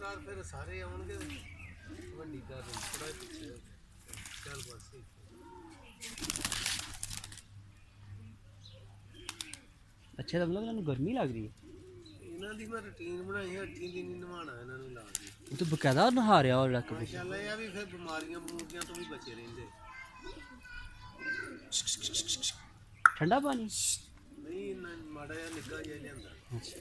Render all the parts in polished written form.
ਘਰ ਫਿਰ ਸਾਰੇ ਆਉਣਗੇ ਵੱਡੀ ਗੱਲ ਥੋੜਾ ਪਿੱਛੇ ਚੱਲ ਬਸ ਅੱਛਾ ਤਾਂ ਮਤਲਬ ਇਹਨਾਂ ਗਰਮੀ ਲੱਗ ਰਹੀ ਹੈ ਇਹਨਾਂ ਦੀ ਮੈਂ ਰੁਟੀਨ ਬਣਾਈ ਹੈ 8 ਦਿਨ ਹੀ ਨਵਾਉਣਾ ਇਹਨਾਂ ਨੂੰ ਲਾ ਕੇ ਉਹ ਤਾਂ ਬਕਾਇਦਾ ਨਹਾ ਰਿਹਾ ਉਹ ਲੱਕ ਮਾਸ਼ਾਅੱਲਾ ਇਹ ਆ ਵੀ ਫਿਰ ਬਿਮਾਰੀਆਂ ਬਮੂਰੀਆਂ ਤੋਂ ਵੀ ਬਚੇ ਰਹਿੰਦੇ ਠੰਡਾ ਪਾਣੀ ਨਹੀਂ ਇੰਨਾ ਮਾੜਾ ਜਿਹਾ ਨਿੱਘਾ ਜਿਹਾ ਲਿਆਂਦਾ ਅੱਛਾ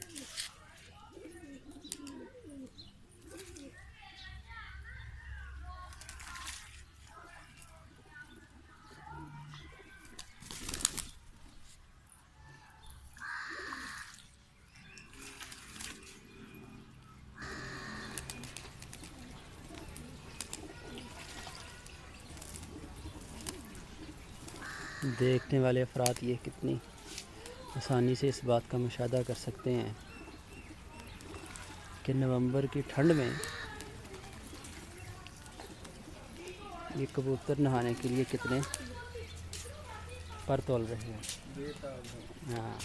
देखने वाले अफराद ये कितनी आसानी से इस बात का मुशाहदा कर सकते हैं कि नवंबर की ठंड में ये कबूतर नहाने के लिए कितने पर तोल रहे हैं। हाँ